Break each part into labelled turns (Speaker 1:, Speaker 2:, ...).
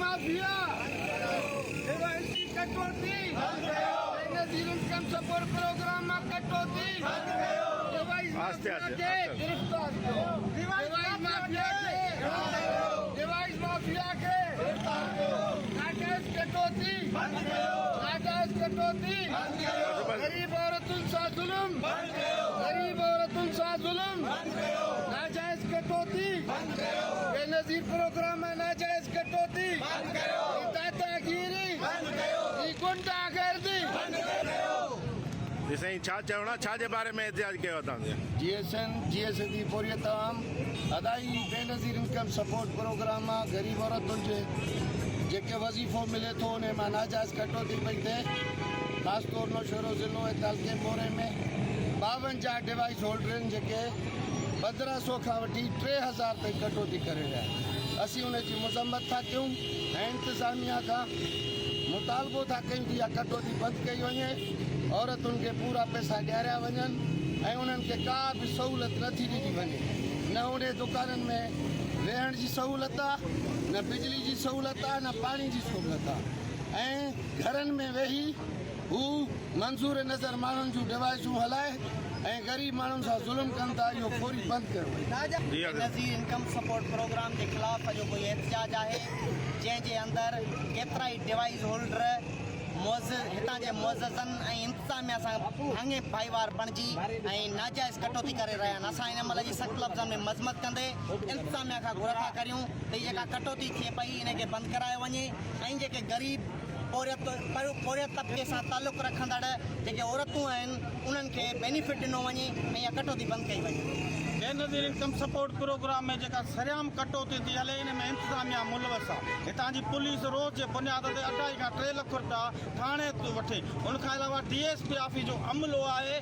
Speaker 1: Mafia की कटौती Benazir income support programme में कटौती डिवाइस माफिया के गिरफ्तार करो डिवाइस माफिया के नाजायज कटौती गरीब औरतों सा जुल्म नाजायज कटौती बेनजीर प्रोग्राम में नाजायज कटौती दादागिरी गुंडागर्दी
Speaker 2: साईं छा चवणा छा जे बारे में एहतिजाज कयो तव्हां
Speaker 1: GS की पूरी तमाम अदाई बेनजीर इनकम सपोर्ट प्रोग्राम में गरीब औरतों जेके वजीफ़ो मिले थो उन में नाजायज कटौती पई थिए ख़ासि तौर नौशहरो ज़िलो ऐं तालके मोरे में 52 डिवाइस होल्डरनि जेके 1500 खां वठी 3000 ताईं कटौती करे रहिया असीं उन जी मज़म्मत था कयूं ऐं इंतिज़ामिया खां मुतालबो था कयूं कि इहा कटौती बंदि कई वञे औरतुनि खे पूरा पैसा ॾियारिया वञनि ऐं उन्हनि खे का बि सहूलियत नथी ॾिनी वञे न उन दुकाननि में वेहण जी सहूलियत आहे न बिजली जी सहूलियत आहे न पाणी जी सहूलियत आहे ऐं घरनि में वेही हू मंज़ूर नज़र माण्हुनि जूं डिवाइसूं हलाए ऐं ग़रीब माण्हुनि सां ज़ुल्म कनि था इहो फौरी बंदि कयो
Speaker 3: बेनज़ीर इनकम सपोर्ट प्रोग्राम के ख़िलाफ़ जो कोई एहतजाज है जैसे अंदर केतरा ही डिवाइस होल्डर हितां जे मुअज़्ज़ज़नि ऐं इंतिज़ामिया सां भाङे भाईवार बणिजी ऐं नाजाइज़ कटौती करे रहिया आहिनि असां इन महिल जी सख़्तु लफ़्ज़नि में मज़म्मत कंदे इंतिज़ामिया खां घुर था करियूं त जेका कटौती थिए पई इनखे बंदि करायो वञे ऐं जेके ग़रीब पोरियत तबिके सां तालुक़ रखंदड़ जेके औरतूं आहिनि उन्हनि खे बेनिफिट ॾिनो वञे ऐं इहा कटौती बंदि कई वञे
Speaker 4: बेनज़ीर इनकम सपोर्ट प्रोग्राम में जेका सरियाम कटौती थी हले इन में इंतिज़ामिया मुलवस आहे हितां जी पुलिस रोज़ जे बुनियाद ते 2.5 खां 3 लख रुपया थाणे थो वठे उनखां अलावा DSP ऑफिस जो अमलो आहे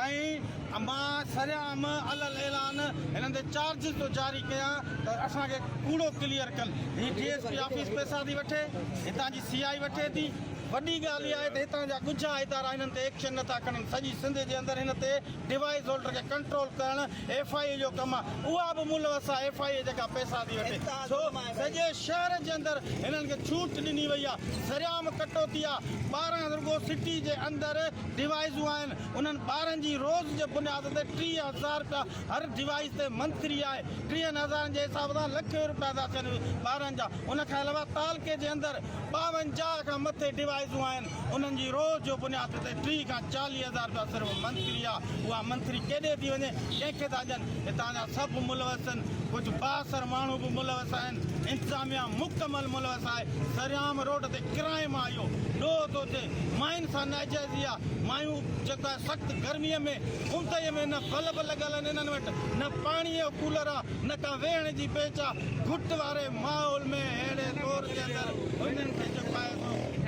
Speaker 4: ऐं मां सरियाम अलल ऐलान हिननि ते चार्जिस थो जारी कयां त असांखे कूड़ो क्लियर कनि हीअ DSP ऑफिस पैसा थी वठे हितां जी CI वठे थी वॾी ॻाल्हि इहा आहे त हितां जा ॻुझा इदारा हिननि ते एक्शन नथा खणनि सॼी सिंध जे अंदरि हिन ते डिवाइस होल्डर खे कंट्रोल करणु FIA जो कमु आहे उहा बि मुलवस आहे FIA जेका पैसा थी वठे छो सॼे शहर जे अंदरि हिननि खे छूट ॾिनी वई आहे सरियाम कटौती आहे 12 रुगो सिटी जे अंदरि डिवाइसूं आहिनि उन्हनि ॿारनि जी रोज़ जे बुनियाद ते 30,000 रुपया हर डिवाइस ते मंथली आहे 30,000 जे हिसाब सां लख रुपया था थियनि ॿारनि जा उनखां अलावा तालके जे अंदरि 52 खां मथे डिवाइसूं आहिनि उन्हनि जी रोज़ जो बुनियाद ते 30 खां 40,000 रुपया सिर्फ़ु मंथली आहे उहा मंथली केॾे थी वञे कंहिंखे था ॾियनि हितां जा सभु मुलवस आहिनि कुझु 62 माण्हू बि मुलवस आहिनि इंतिज़ामिया मुकमल मुलवस आहे सरियाम रोड ते क्राइम आहे इहो ॾोह थो थिए मायुनि सां नाजाइज़ी आहे मायूं जेका सख़्तु गर्मीअ में उमतईअ में न बल्ब लॻल आहिनि इन्हनि वटि न पाणीअ जो कूलर आहे न का वेहण जी बेच आहे घुट वारे माहौल में अहिड़े दौर जे अंदरि उन्हनि खे जेको आहे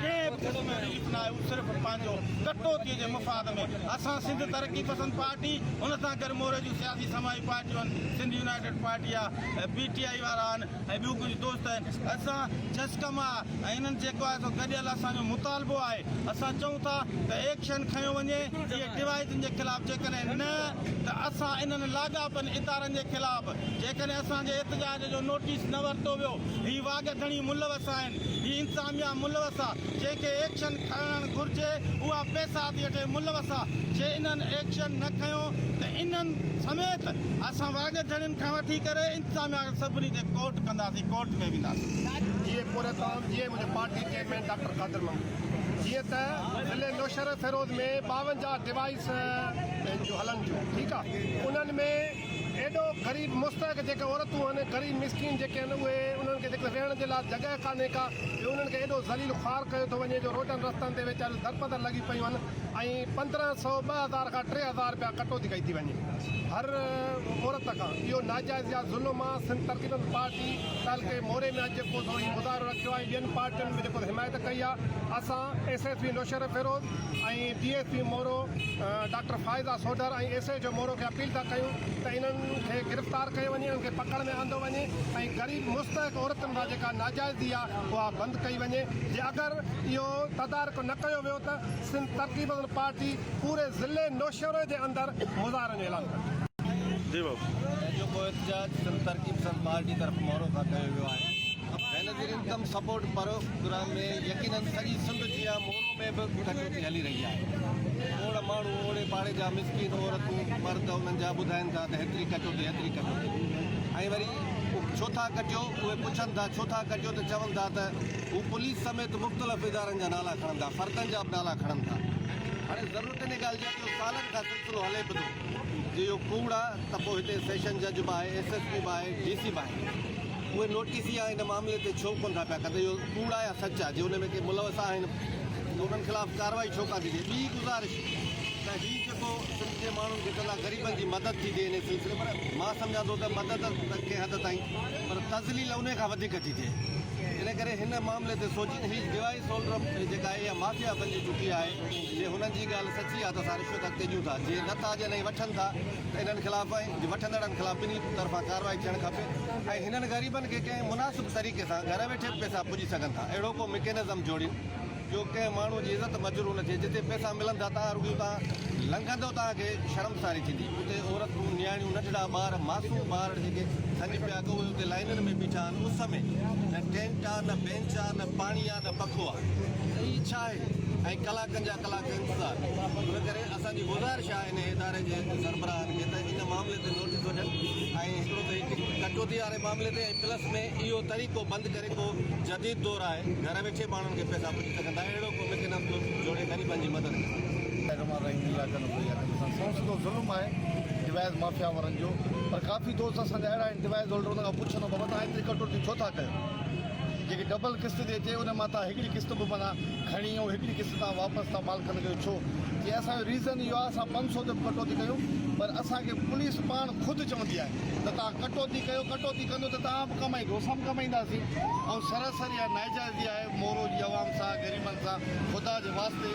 Speaker 4: कंहिं बि क़िस्म जो रिलीफ न आहे उहो सिर्फ़ु पंहिंजो कटौतीअ जे मुफ़ाद में असां सिंध तरक़ी पसंद पार्टी उन सां गॾु मोरे जूं सियासी समाजी पार्टियूं आहिनि सिंध यूनाइटेड पार्टी आहे PTI वारा आहिनि ऐं ॿियूं कुझु दोस्त आहिनि असां जस्कम आहे ऐं हिननि जेको आहे सो गॾियल असांजो मुतालबो आहे असां चऊं था त एक्शन खयो वञे इहे डिवाइसनि जे ख़िलाफ़ु जेकॾहिं न त असां इन्हनि लाॻापनि इदारनि जे ख़िलाफ़ु जेकॾहिं असांजे एहतजाज जो नोटिस न वरितो वियो हीअ वाघधणी मुलवस आहिनि हीअ इंतिज़ामिया मुलवस आहे जंहिंखे एक्शन खणणु घुरिजे उहा पैसा थी वठे मुलवस आहे जे इन्हनि एक्शन न खयो त इन्हनि समेत असां वाघधणियुनि खां वठी करे इंतिज़ामिया सभिनी ते कोर्ट कंदासीं कोर्ट में वेंदासीं
Speaker 1: जीअं पूरे तमामु जीअं मुंहिंजे पार्टी चेयरमैन डॉक्टर कादिर महमूद जीअं त ज़िले नौशहर फिरोज़ में 52 डिवाइस जो हलनि थियूं ठीकु आहे उन्हनि में एॾो ग़रीब मुस्तक जेके औरतूं आहिनि ग़रीब मिसकिन जेके आहिनि उहे उन्हनि खे जेके वेहण जे लाइ जॻह कान्हे का उन्हनि खे एॾो ज़लील ख़्वार कयो थो वञे जो रोडनि रस्तनि ते वीचारियूं दरपदर लॻी पियूं आहिनि ऐं 1500 2000 खां 3000 रुपया कटौती कई थी वञे हर औरत खां इहो नाजाइज़ या ज़ुल्म आहे सिंध तरक़ी पार्टी तालके मोरे में अॼु जेको थोरी मुज़ाहिरो रखियो आहे ॿियनि पार्टियुनि में जेको हिमायत कई आहे असां SSP नौशहर फिरोज़ ऐं DSP मोरो डॉक्टर फ़ाइज़ा सोडर ऐं SA जो मोरो खे अपील था कयूं त इन्हनि खे गिरफ़्तार कयो वञे इन्हनि खे पकड़ में आंदो वञे ऐं ग़रीब मुस्तक औरतुनि खां जेका नाजाइज़ी आहे उहा बंदि कई वञे जे अगरि इहो तदारक न कयो वियो त सिंध तरक़ी पार्टी पूरे ज़िले नौशहर जे अंदरि मुज़ाहिरे जो ऐलान कंदी
Speaker 2: जी बाबू
Speaker 5: जो को एहतजाज सिंध तरक़ी पसंद पार्टी तरफ़ मोरो खां कयो वियो आहे बेनज़ीर इनकम सपोर्ट प्रोग्राम में यकीनन सॼी सिंध जी आहे मोरो में बि कटौती हली रही आहे। ओड़ा माण्हू ओड़े पाड़े जा मिसकिन औरतूं मर्द उन्हनि जा ॿुधाइनि था त हेतिरी कटौती ऐं वरी छो था कटियो उहे पुछनि था छो था कटियो त चवनि था त हू पुलिस समेत मुख़्तलिफ़ इदारनि जा नाला खणनि था, फ़र्दनि जा बि नाला खणनि था। हाणे ज़रूरत इन ॻाल्हि जी आहे कि सालनि खां सिलसिलो हले पियो जे इहो कूड़ आहे त पोइ हिते सेशन जज बि आहे, SSP बि आहे, DC बि आहे। उहे नोटिस या हिन मामले ते छो कोन था पिया कनि, इहो कूड़ आहे या सच आहे, जे हुन में के मुलवस आहिनि त उन्हनि ख़िलाफ़ु कार्रवाई छो कान थी थिए। ॿी गुज़ारिश त हीउ जेको सिंध जे माण्हुनि खे चवंदा ग़रीबनि जी मदद थी थिए इन सिलसिले, पर मां सम्झां थो त मदद कंहिं हद ताईं, पर तज़लील उन खां वधीक थी थिए। इन करे हिन मामले ते सोचीनि हीअ डिवाइस होल्डर जेका आहे इहा माफ़िया बणिजी चुकी आहे। जे हुननि जी ॻाल्हि सची आहे त असां रिश्वत अॻिते ॾियूं था, जे नथा ॾियनि ऐं वठनि था त इन्हनि ख़िलाफ़ु ऐं वठंदड़नि ख़िलाफ़ु ॿिन्ही तरफ़ां कार्रवाई थियणु खपे ऐं हिननि ग़रीबनि खे कंहिं मुनासिब तरीक़े सां घर वेठे पैसा पुॼी सघनि था, अहिड़ो को मैकेनिज़म जोड़ियूं जो कंहिं माण्हू जी इज़त मजरू न थिए। जिते पैसा मिलनि था तव्हां रुॻो तव्हां लंघंदो तव्हांखे शर्मसारी थींदी। उते औरतूं नियाणियूं नंढड़ा ॿार मासूम ॿार जेके सॼी पिया को उहे उते लाइनुनि में बीठा आहिनि उस में, न टेंट आहे न बेंच आहे न पाणी आहे न पखो आहे, हीअ छा आहे ऐं कलाकनि जा कलाक इंतज़ार। इन करे असांजी गुज़ारिश आहे इन इदारे जे सरबराहनि खे त इन मामले ते नोटिस वठनि ऐं हिकिड़ो त हिकु कटौती वारे मामले ते ऐं प्लस में इहो तरीक़ो बंदि करे को जदीद दौर आहे, घर वेठे माण्हुनि खे पैसा पुॼी सघंदा, अहिड़ो को मैकेनिज़म जोड़े ग़रीबनि जी मदद
Speaker 6: संसदो ज़ुल्म आहे डिवाइस माफ़िया वारनि जो। पर काफ़ी दोस्त असांजा अहिड़ा आहिनि डिवाइस होल्डर हुन खां पुछंदो बाबा तव्हां हेतिरी कटौती छो था कयो, जेकी डबल किस्त थी अचे उन मां तव्हां हिकिड़ी किस्त बि माना खणी ऐं हिकिड़ी किस्त तव्हां वापसि था मालिकनि कयो छो। जी असांजो रीज़न इहो आहे असां 500 ते कटौती कयूं, पर असांखे पुलिस पाण ख़ुदि चवंदी आहे त तव्हां कटौती कयो, कटौती कंदो त तव्हां बि कमाईंदो, असां बि कमाईंदासीं। ऐं सरासरी आहे नाइजाइज़ी आहे मोरो जी आवाम सां ग़रीबनि सां, ख़ुदा जे वास्ते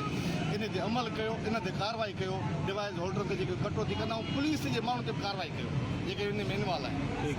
Speaker 6: इन ते अमल कयो, इन ते कार्रवाई कयो। डिवाइस होल्डर ते जेके कटौती कंदा ऐं पुलिस जे माण्हुनि ते बि कार्रवाई कयो जेके इन में इनवॉल्व आहिनि।